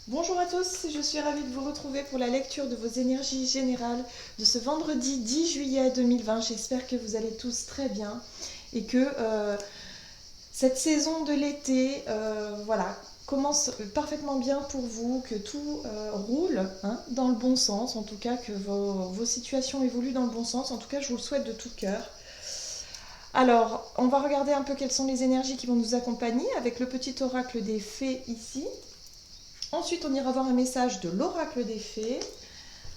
Bonjour à tous, je suis ravie de vous retrouver pour la lecture de vos énergies générales de ce vendredi 10 juillet 2020. J'espère que vous allez tous très bien et que cette saison de l'été commence parfaitement bien pour vous, que tout roule dans le bon sens, en tout cas que vos situations évoluent dans le bon sens. En tout cas, je vous le souhaite de tout cœur. Alors, on va regarder un peu quelles sont les énergies qui vont nous accompagner avec le petit oracle des fées ici. Ensuite, on ira voir un message de l'oracle des fées,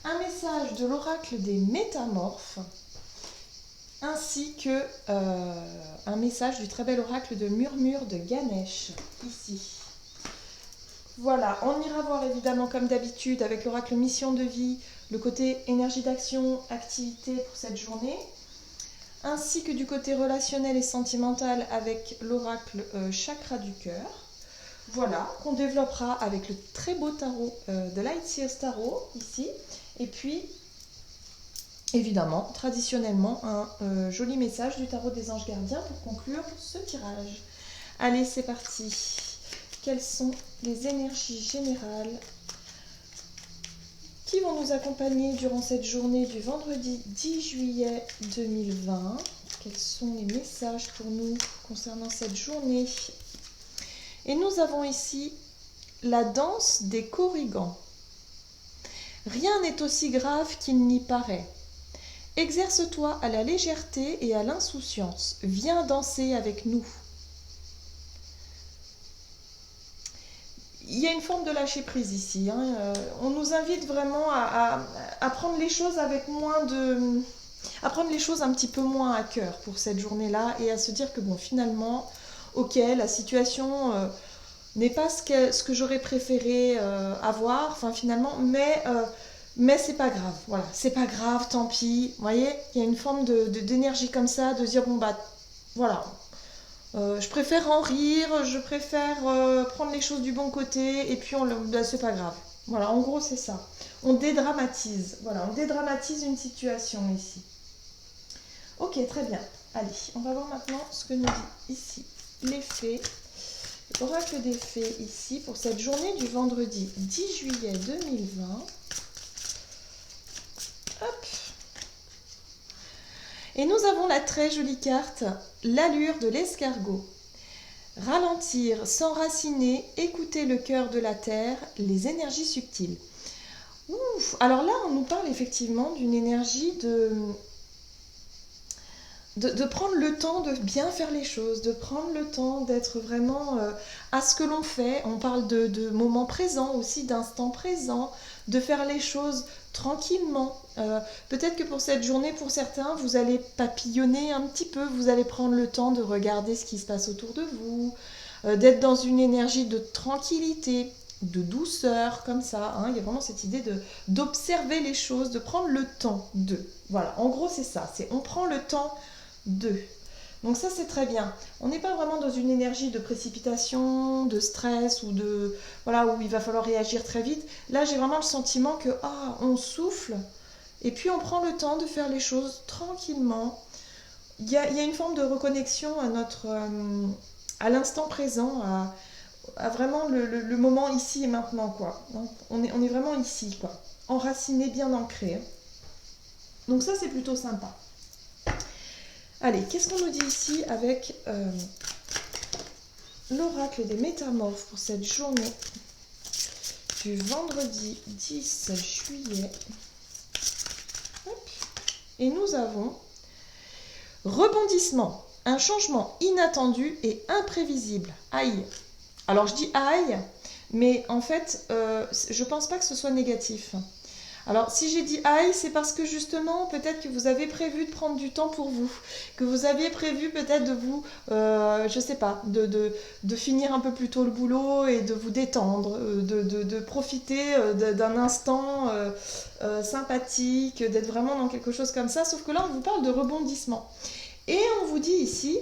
un message de l'oracle des métamorphes, ainsi que un message du très bel oracle de murmure de Ganesh, ici. Voilà, on ira voir évidemment comme d'habitude avec l'oracle mission de vie, le côté énergie d'action, activité pour cette journée, ainsi que du côté relationnel et sentimental avec l'oracle chakra du cœur. Voilà, qu'on développera avec le très beau tarot de Lightseers Tarot, ici. Et puis, évidemment, traditionnellement, un joli message du tarot des anges gardiens pour conclure ce tirage. Allez, c'est parti. Quelles sont les énergies générales qui vont nous accompagner durant cette journée du vendredi 10 juillet 2020 ? Quels sont les messages pour nous concernant cette journée ? Et nous avons ici la danse des corrigans. Rien n'est aussi grave qu'il n'y paraît. Exerce-toi à la légèreté et à l'insouciance. Viens danser avec nous. Il y a une forme de lâcher prise ici. On nous invite vraiment à prendre les choses avec moins de... à prendre les choses un petit peu moins à cœur pour cette journée-là et à se dire que bon, finalement, ok, la situation... n'est pas ce que j'aurais préféré avoir, enfin finalement, mais c'est pas grave, voilà, c'est pas grave, tant pis, vous voyez, il y a une forme d'énergie comme ça, de dire bon bah voilà, je préfère en rire, je préfère prendre les choses du bon côté, et puis bah, c'est pas grave, voilà, en gros c'est ça, on dédramatise, voilà, on dédramatise une situation ici. Ok, très bien, allez, on va voir maintenant ce que nous dit ici les fées. Oracle des fées ici pour cette journée du vendredi 10 juillet 2020. Hop. Et nous avons la très jolie carte, l'allure de l'escargot. Ralentir, s'enraciner, écouter le cœur de la terre, les énergies subtiles. Ouf. Alors là, on nous parle effectivement d'une énergie de prendre le temps de bien faire les choses, de prendre le temps d'être vraiment à ce que l'on fait. On parle de moments présents aussi, d'instants présents, de faire les choses tranquillement. Peut-être que pour cette journée, pour certains, vous allez papillonner un petit peu, vous allez prendre le temps de regarder ce qui se passe autour de vous, d'être dans une énergie de tranquillité, de douceur, comme ça. Il y a vraiment cette idée d'observer les choses, de prendre le temps de. Voilà, en gros c'est ça, on prend le temps 2. Donc ça c'est très bien. On n'est pas vraiment dans une énergie de précipitation, de stress ou de voilà où il va falloir réagir très vite. Là j'ai vraiment le sentiment que on souffle et puis on prend le temps de faire les choses tranquillement. Il y a une forme de reconnexion à notre à l'instant présent, à vraiment le moment ici et maintenant quoi. On est vraiment ici quoi, enraciné, bien ancré. Donc ça c'est plutôt sympa. Allez, qu'est-ce qu'on nous dit ici avec l'oracle des métamorphes pour cette journée du vendredi 10 juillet. Hop. Et nous avons rebondissement, un changement inattendu et imprévisible. Aïe. Alors je dis aïe, mais en fait, je pense pas que ce soit négatif. Alors, si j'ai dit aïe, c'est parce que justement, peut-être que vous avez prévu de prendre du temps pour vous, que vous aviez prévu peut-être de vous, je sais pas, de finir un peu plus tôt le boulot et de vous détendre, de profiter d'un instant sympathique, d'être vraiment dans quelque chose comme ça, sauf que là, on vous parle de rebondissement. Et on vous dit ici,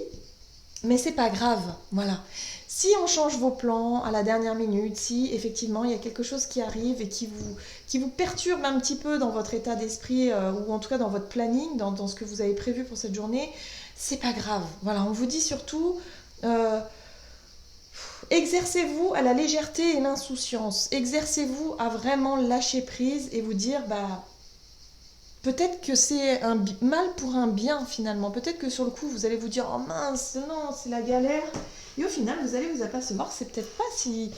mais c'est pas grave, voilà. Si on change vos plans à la dernière minute, si effectivement il y a quelque chose qui arrive et qui vous perturbe un petit peu dans votre état d'esprit ou en tout cas dans votre planning, dans ce que vous avez prévu pour cette journée, c'est pas grave. Voilà, on vous dit surtout Exercez-vous à la légèreté et l'insouciance. Exercez-vous à vraiment lâcher prise et vous dire, bah, peut-être que c'est un mal pour un bien finalement. Peut-être que sur le coup, vous allez vous dire, oh mince, non, c'est la galère. Et au final, vous allez vous apercevoir, c'est peut-être pas si...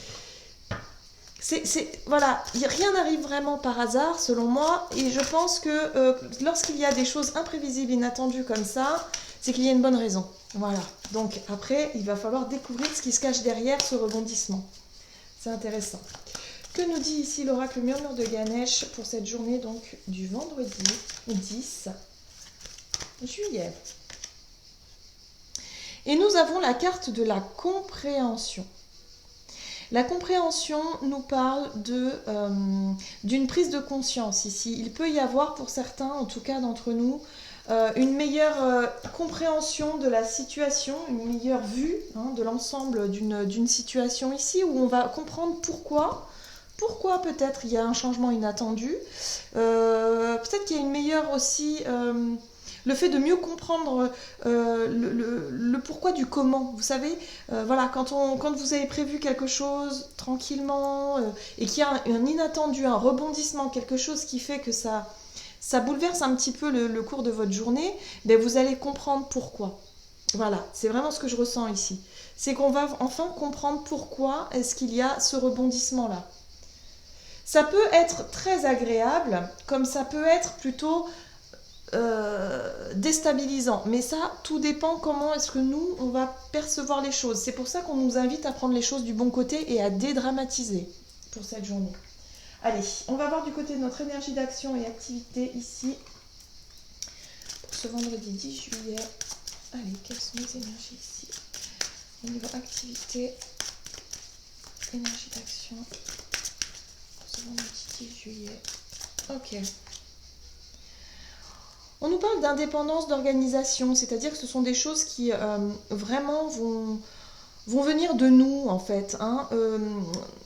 Voilà, rien n'arrive vraiment par hasard selon moi. Et je pense que lorsqu'il y a des choses imprévisibles, inattendues comme ça, c'est qu'il y a une bonne raison. Voilà. Donc après, il va falloir découvrir ce qui se cache derrière ce rebondissement. C'est intéressant. Que nous dit ici l'oracle murmure de Ganesh pour cette journée donc du vendredi 10 juillet. Et nous avons la carte de la compréhension. La compréhension nous parle d'une prise de conscience ici. Il peut y avoir pour certains, en tout cas d'entre nous, une meilleure compréhension de la situation, une meilleure vue de l'ensemble d'une situation ici, où on va comprendre pourquoi peut-être il y a un changement inattendu, peut-être qu'il y a une meilleure aussi... le fait de mieux comprendre le pourquoi du comment, vous savez, voilà, quand vous avez prévu quelque chose tranquillement et qu'il y a un inattendu, un rebondissement, quelque chose qui fait que ça bouleverse un petit peu le cours de votre journée, ben vous allez comprendre pourquoi. Voilà, c'est vraiment ce que je ressens ici. C'est qu'on va enfin comprendre pourquoi est-ce qu'il y a ce rebondissement-là. Ça peut être très agréable, comme ça peut être plutôt... déstabilisant, mais ça tout dépend comment est-ce que nous on va percevoir les choses. C'est pour ça qu'on nous invite à prendre les choses du bon côté et à dédramatiser pour cette journée. Allez, on va voir du côté de notre énergie d'action et activité ici pour ce vendredi 10 juillet. Allez, quelles sont les énergies ici au niveau activité, énergie d'action pour ce vendredi 10 juillet. Ok. On nous parle d'indépendance d'organisation, c'est-à-dire que ce sont des choses qui vraiment vont venir de nous, en fait,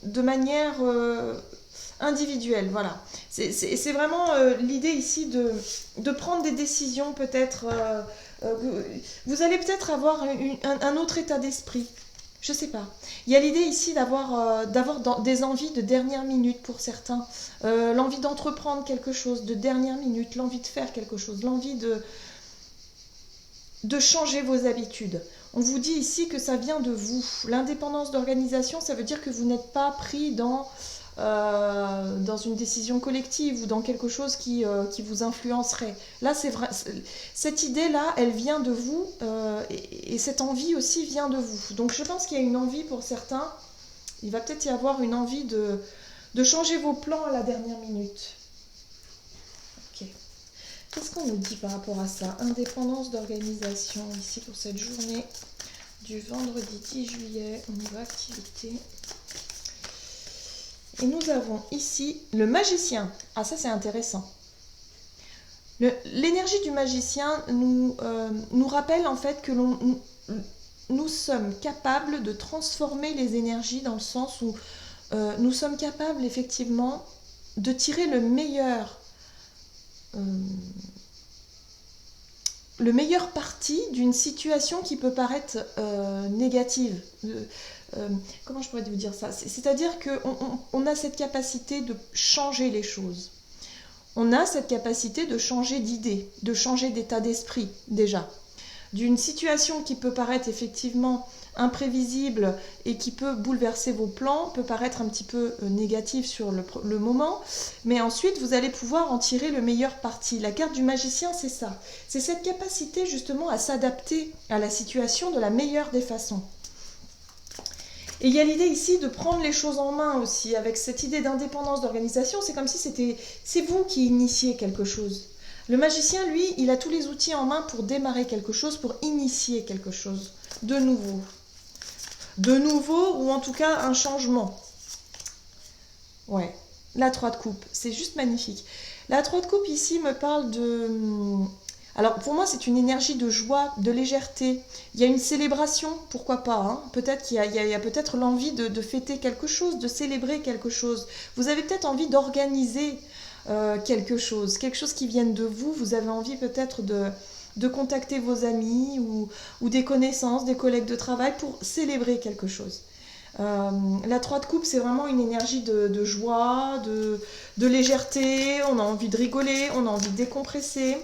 de manière individuelle, voilà. C'est vraiment l'idée ici de prendre des décisions, peut-être... vous allez peut-être avoir un autre état d'esprit. Je sais pas. Il y a l'idée ici d'avoir des envies de dernière minute pour certains. L'envie d'entreprendre quelque chose de dernière minute, l'envie de faire quelque chose, l'envie de changer vos habitudes. On vous dit ici que ça vient de vous. L'indépendance d'organisation, ça veut dire que vous n'êtes pas pris dans une décision collective ou dans quelque chose qui vous influencerait. Là, c'est vrai, cette idée-là, elle vient de vous et cette envie aussi vient de vous. Donc, je pense qu'il y a une envie pour certains. Il va peut-être y avoir une envie de changer vos plans à la dernière minute. Ok. Qu'est-ce qu'on nous dit par rapport à ça? Indépendance d'organisation ici pour cette journée du vendredi 10 juillet au niveau activité. Et nous avons ici le magicien. Ah, ça c'est intéressant. L'énergie du magicien nous rappelle en fait que nous sommes capables de transformer les énergies dans le sens où nous sommes capables effectivement de tirer le meilleur parti d'une situation qui peut paraître négative. Comment je pourrais vous dire ça? C'est-à-dire qu'on a cette capacité de changer les choses. On a cette capacité de changer d'idée, de changer d'état d'esprit déjà. D'une situation qui peut paraître effectivement imprévisible et qui peut bouleverser vos plans, peut paraître un petit peu négative sur le moment, mais ensuite vous allez pouvoir en tirer le meilleur parti. La carte du magicien, c'est ça. C'est cette capacité justement à s'adapter à la situation de la meilleure des façons. Et il y a l'idée ici de prendre les choses en main aussi, avec cette idée d'indépendance d'organisation, c'est comme si c'est vous qui initiez quelque chose. Le magicien, lui, il a tous les outils en main pour démarrer quelque chose, pour initier quelque chose de nouveau. De nouveau, ou en tout cas un changement. Ouais, la 3 de coupe, c'est juste magnifique. La 3 de coupe ici me parle de... Alors pour moi c'est une énergie de joie, de légèreté. Il y a une célébration, pourquoi pas, hein. Peut-être qu'il y a peut-être l'envie de fêter quelque chose, de célébrer quelque chose. Vous avez peut-être envie d'organiser quelque chose qui vienne de vous. Vous avez envie peut-être de contacter vos amis ou des connaissances, des collègues de travail pour célébrer quelque chose. La 3 de coupe, c'est vraiment une énergie de joie, de légèreté, on a envie de rigoler, on a envie de décompresser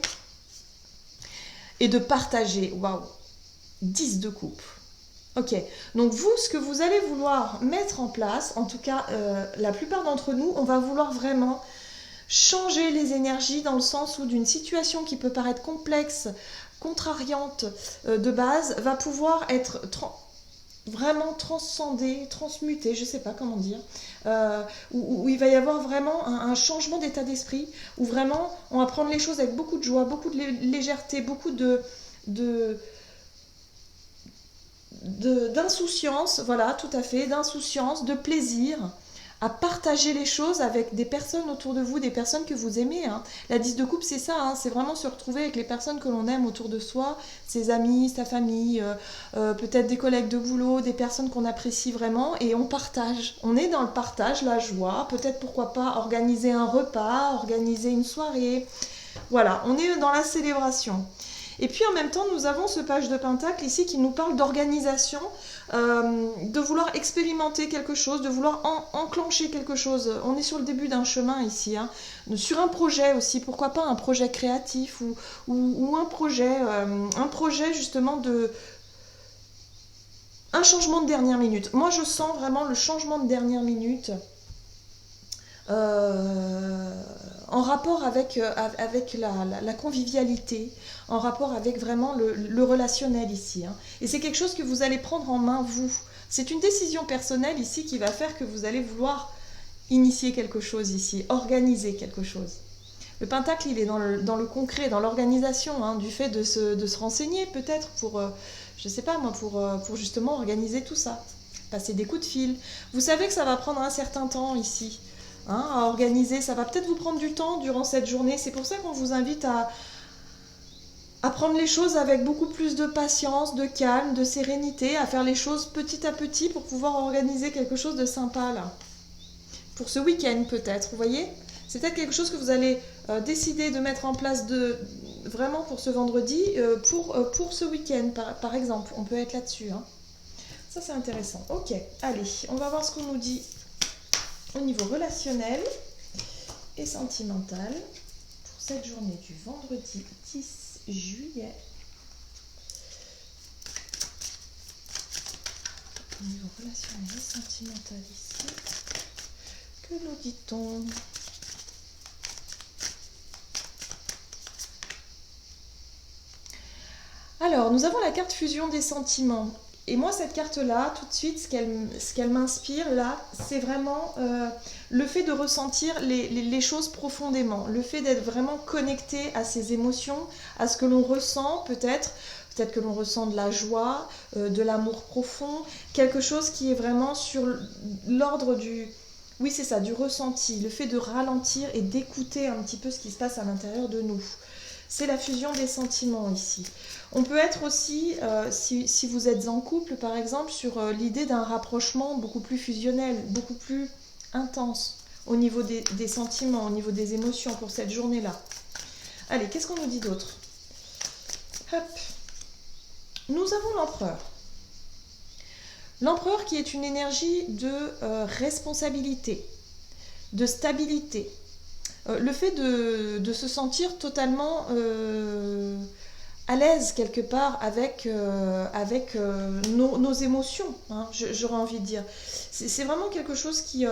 et de partager. Waouh, 10 de coupe. Ok, donc vous, ce que vous allez vouloir mettre en place, en tout cas la plupart d'entre nous, on va vouloir vraiment changer les énergies dans le sens où d'une situation qui peut paraître complexe, contrariante de base, va pouvoir être vraiment transcendée, transmutée, je ne sais pas comment dire, où il va y avoir vraiment un changement d'état d'esprit, où vraiment on va prendre les choses avec beaucoup de joie, beaucoup de légèreté, beaucoup d'insouciance, voilà, tout à fait, d'insouciance, de plaisir, à partager les choses avec des personnes autour de vous, des personnes que vous aimez. Hein. La 10 de coupe, c'est ça, hein, c'est vraiment se retrouver avec les personnes que l'on aime autour de soi, ses amis, sa famille, peut-être des collègues de boulot, des personnes qu'on apprécie vraiment, et on partage. On est dans le partage, la joie, peut-être pourquoi pas organiser un repas, organiser une soirée. Voilà, on est dans la célébration. Et puis en même temps, nous avons ce page de Pentacle ici qui nous parle d'organisation, de vouloir expérimenter quelque chose, de vouloir enclencher quelque chose. On est sur le début d'un chemin ici, hein. Sur un projet aussi, pourquoi pas un projet créatif ou un projet justement un changement de dernière minute. Moi je sens vraiment le changement de dernière minute. En rapport avec la convivialité, en rapport avec vraiment le relationnel ici. Hein. Et c'est quelque chose que vous allez prendre en main, vous. C'est une décision personnelle ici qui va faire que vous allez vouloir initier quelque chose ici, organiser quelque chose. Le pentacle, il est dans le concret, dans l'organisation, hein, du fait de se renseigner peut-être pour, je sais pas moi, pour justement organiser tout ça. Passer des coups de fil. Vous savez que ça va prendre un certain temps ici. Hein, à organiser, ça va peut-être vous prendre du temps durant cette journée, c'est pour ça qu'on vous invite à prendre les choses avec beaucoup plus de patience, de calme, de sérénité, à faire les choses petit à petit pour pouvoir organiser quelque chose de sympa là. Pour ce week-end peut-être, vous voyez, c'est peut-être quelque chose que vous allez décider de mettre en place vraiment pour ce vendredi, pour ce week-end par exemple, on peut être là-dessus. Hein. Ça c'est intéressant. Ok, allez, on va voir ce qu'on nous dit au niveau relationnel et sentimental pour cette journée du vendredi 10 juillet. Au niveau relationnel et sentimental ici, que nous dit-on? Alors, nous avons la carte fusion des sentiments. Et moi, cette carte-là, tout de suite, ce qu'elle m'inspire, là, c'est vraiment le fait de ressentir les choses profondément, le fait d'être vraiment connecté à ses émotions, à ce que l'on ressent peut-être que l'on ressent de la joie, de l'amour profond, quelque chose qui est vraiment sur l'ordre du... Oui, c'est ça, du ressenti, le fait de ralentir et d'écouter un petit peu ce qui se passe à l'intérieur de nous. C'est la fusion des sentiments ici. On peut être aussi, si vous êtes en couple par exemple, sur l'idée d'un rapprochement beaucoup plus fusionnel, beaucoup plus intense au niveau des sentiments, au niveau des émotions pour cette journée-là. Allez, qu'est-ce qu'on nous dit d'autre? Hop. Nous avons l'empereur. L'empereur qui est une énergie de responsabilité, de stabilité. Le fait de se sentir totalement à l'aise quelque part avec nos émotions, hein, j'aurais envie de dire. C'est vraiment quelque chose qui...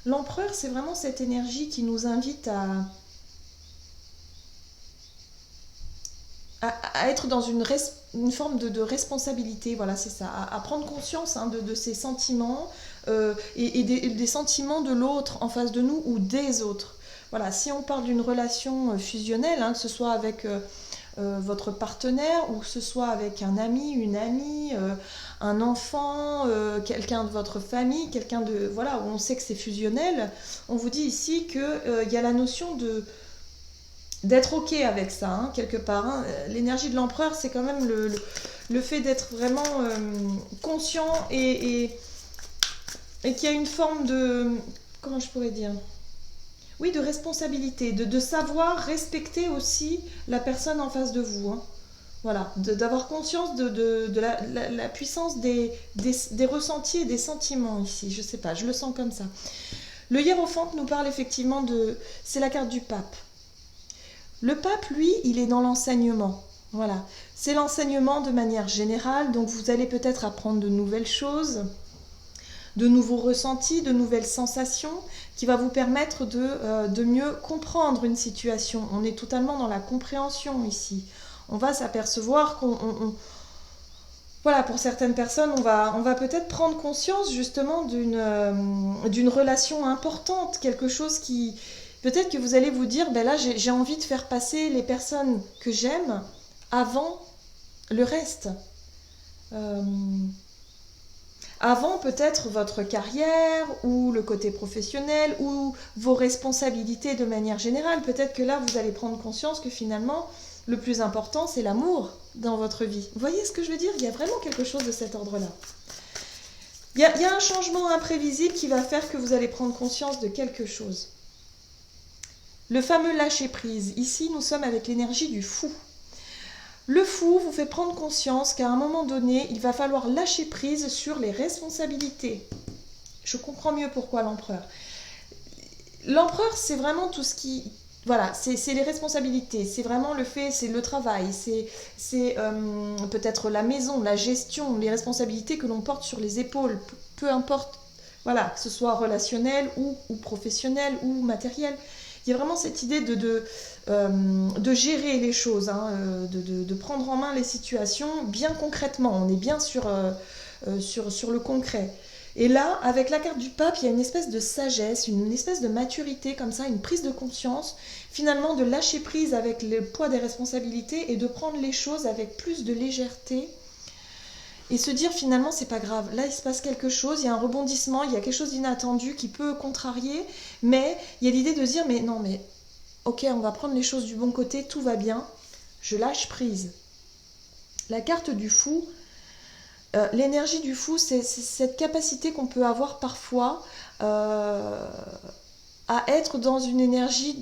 L'empereur, c'est vraiment cette énergie qui nous invite à être dans une forme de responsabilité, voilà, c'est ça, à prendre conscience hein, de ses sentiments et des sentiments de l'autre en face de nous ou des autres. Voilà, si on parle d'une relation fusionnelle, hein, que ce soit avec votre partenaire ou que ce soit avec un ami, une amie, un enfant, quelqu'un de votre famille, quelqu'un de... Voilà, où on sait que c'est fusionnel, on vous dit ici qu'il y a la notion d'être ok avec ça, hein, quelque part. Hein. L'énergie de l'empereur, c'est quand même le fait d'être vraiment conscient et qu'il y a une forme de... Comment je pourrais dire? Oui, de responsabilité, de savoir respecter aussi la personne en face de vous. Hein. Voilà, d'avoir conscience de la puissance des ressentis et des sentiments ici. Je sais pas, je le sens comme ça. Le hiérophante nous parle effectivement de... C'est la carte du pape. Le pape, lui, il est dans l'enseignement. Voilà, c'est l'enseignement de manière générale, donc vous allez peut-être apprendre de nouvelles choses, de nouveaux ressentis, de nouvelles sensations qui va vous permettre de mieux comprendre une situation. On est totalement dans la compréhension ici. On va s'apercevoir voilà, pour certaines personnes, on va peut-être prendre conscience justement d'une relation importante, quelque chose qui... Peut-être que vous allez vous dire, ben là j'ai envie de faire passer les personnes que j'aime avant le reste. Euh, Avant peut-être votre carrière ou le côté professionnel ou vos responsabilités de manière générale. Peut-être que là, vous allez prendre conscience que finalement, le plus important, c'est l'amour dans votre vie. Vous voyez ce que je veux dire? Il y a vraiment quelque chose de cet ordre-là. Il y a un changement imprévisible qui va faire que vous allez prendre conscience de quelque chose. Le fameux lâcher-prise. Ici, nous sommes avec l'énergie du fou. Le fou vous fait prendre conscience qu'à un moment donné, il va falloir lâcher prise sur les responsabilités. Je comprends mieux pourquoi l'empereur. L'empereur, c'est vraiment tout ce qui... Voilà, c'est les responsabilités, c'est vraiment le fait, c'est le travail, c'est peut-être la maison, la gestion, les responsabilités que l'on porte sur les épaules, peu importe, voilà, que ce soit relationnel ou professionnel ou matériel. Il y a vraiment cette idée de gérer les choses, hein, de prendre en main les situations bien concrètement. On est bien sur le concret. Et là, avec la carte du pape, il y a une espèce de sagesse, une espèce de maturité comme ça, une prise de conscience, finalement de lâcher prise avec le poids des responsabilités et de prendre les choses avec plus de légèreté et se dire finalement c'est pas grave, là il se passe quelque chose, il y a un rebondissement, il y a quelque chose d'inattendu qui peut contrarier, mais il y a l'idée de se dire mais non mais ok, on va prendre les choses du bon côté, tout va bien, je lâche prise. La carte du fou, l'énergie du fou, c'est cette capacité qu'on peut avoir parfois à être dans une énergie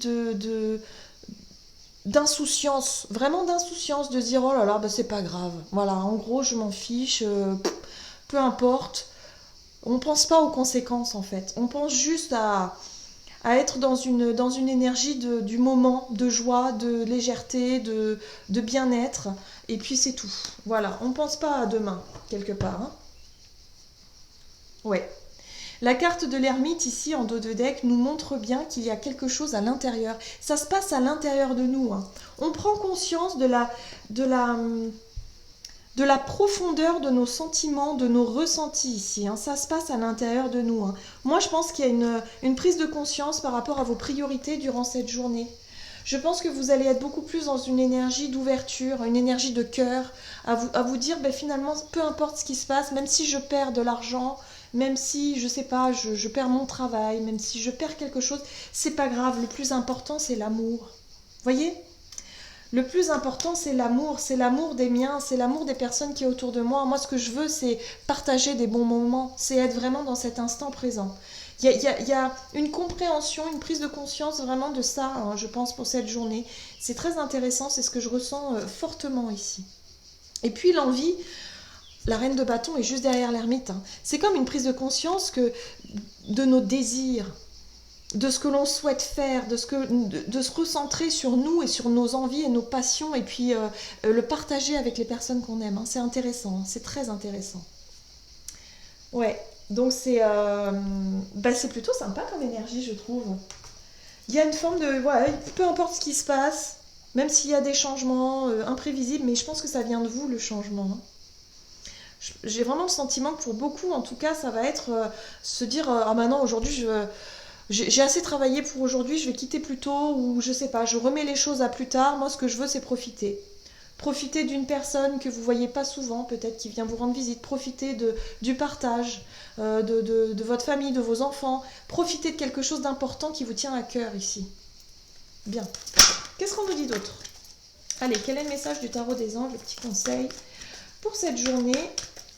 d'insouciance, vraiment d'insouciance, de se dire oh là là, bah, c'est pas grave, voilà, en gros je m'en fiche, peu importe. On pense pas aux conséquences en fait, on pense juste à être dans une énergie du moment, de joie, de légèreté, de bien-être, et puis c'est tout. Voilà, on pense pas à demain, quelque part. Hein. Ouais. La carte de l'ermite ici en dos de deck nous montre bien qu'il y a quelque chose à l'intérieur. Ça se passe à l'intérieur de nous. Hein. On prend conscience de la profondeur de nos sentiments, de nos ressentis ici. Hein. Ça se passe à l'intérieur de nous. Hein. Moi, je pense qu'il y a une prise de conscience par rapport à vos priorités durant cette journée. Je pense que vous allez être beaucoup plus dans une énergie d'ouverture, une énergie de cœur, à vous dire, ben, finalement, peu importe ce qui se passe, même si je perds de l'argent, même si, je sais pas, je perds mon travail, même si je perds quelque chose, c'est pas grave. Le plus important, c'est l'amour. Voyez ? Le plus important, c'est l'amour des miens, c'est l'amour des personnes qui sont autour de moi. Moi, ce que je veux, c'est partager des bons moments, c'est être vraiment dans cet instant présent. Il y a une compréhension, une prise de conscience vraiment de ça, hein, je pense, pour cette journée. C'est très intéressant, c'est ce que je ressens fortement ici. Et puis l'envie, la reine de bâton est juste derrière l'ermite. Hein. C'est comme une prise de conscience de nos désirs, de ce que l'on souhaite faire, de se recentrer sur nous et sur nos envies et nos passions et puis le partager avec les personnes qu'on aime. Hein. C'est intéressant, c'est très intéressant. Ouais, donc c'est plutôt sympa comme énergie, je trouve. Il y a une forme de... Ouais, peu importe ce qui se passe, même s'il y a des changements imprévisibles, mais je pense que ça vient de vous, le changement. Hein. J'ai vraiment le sentiment que pour beaucoup, en tout cas, ça va être se dire ah maintenant, aujourd'hui, j'ai assez travaillé pour aujourd'hui, je vais quitter plus tôt, ou je sais pas, je remets les choses à plus tard. Moi, ce que je veux, c'est profiter. Profiter d'une personne que vous voyez pas souvent, peut-être qui vient vous rendre visite. Profiter du partage de votre famille, de vos enfants. Profiter de quelque chose d'important qui vous tient à cœur ici. Bien. Qu'est-ce qu'on nous dit d'autre? Allez, quel est le message du tarot des anges, le petit conseil pour cette journée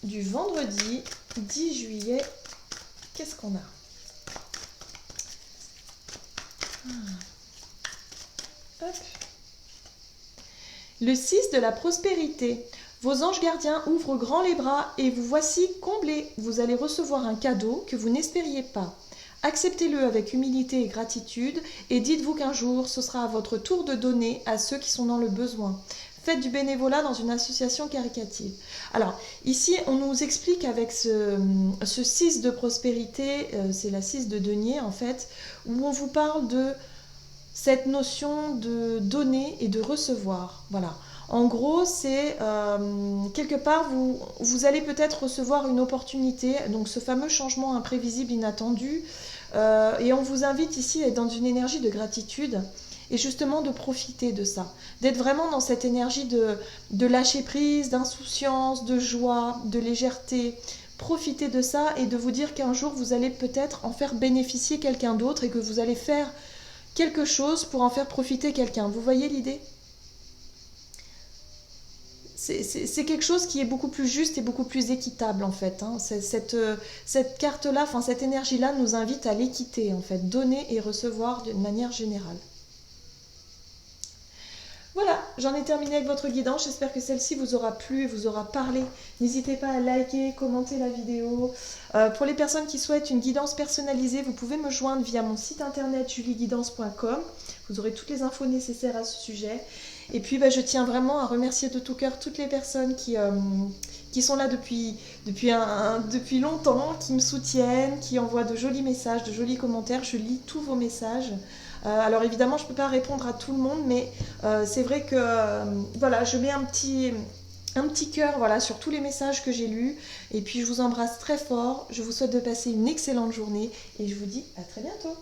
du vendredi 10 juillet? Qu'est-ce qu'on a? Hop. Le 6 de la prospérité. Vos anges gardiens ouvrent grand les bras et vous voici comblés. Vous allez recevoir un cadeau que vous n'espériez pas. Acceptez-le avec humilité et gratitude et dites-vous qu'un jour, ce sera à votre tour de donner à ceux qui sont dans le besoin. Faites du bénévolat dans une association caritative. Alors, ici, on nous explique avec ce 6 de prospérité, c'est la 6 de denier en fait, où on vous parle de cette notion de donner et de recevoir. Voilà. En gros, c'est quelque part, vous allez peut-être recevoir une opportunité, donc ce fameux changement imprévisible, inattendu, et on vous invite ici à être dans une énergie de gratitude et justement de profiter de ça, d'être vraiment dans cette énergie de lâcher prise, d'insouciance, de joie, de légèreté. Profitez de ça et de vous dire qu'un jour, vous allez peut-être en faire bénéficier quelqu'un d'autre et que vous allez faire quelque chose pour en faire profiter quelqu'un. Vous voyez l'idée ? C'est quelque chose qui est beaucoup plus juste et beaucoup plus équitable en fait. Hein. Cette carte-là, enfin cette énergie-là nous invite à l'équité en fait, donner et recevoir d'une manière générale. Voilà, j'en ai terminé avec votre guidance. J'espère que celle-ci vous aura plu et vous aura parlé. N'hésitez pas à liker, commenter la vidéo. Pour les personnes qui souhaitent une guidance personnalisée, vous pouvez me joindre via mon site internet julieguidance.com. Vous aurez toutes les infos nécessaires à ce sujet. Et puis je tiens vraiment à remercier de tout cœur toutes les personnes qui sont là depuis longtemps, qui me soutiennent, qui envoient de jolis messages, de jolis commentaires. Je lis tous vos messages. Alors évidemment, je ne peux pas répondre à tout le monde, mais c'est vrai que voilà, je mets un petit cœur voilà, sur tous les messages que j'ai lus. Et puis je vous embrasse très fort. Je vous souhaite de passer une excellente journée et je vous dis à très bientôt.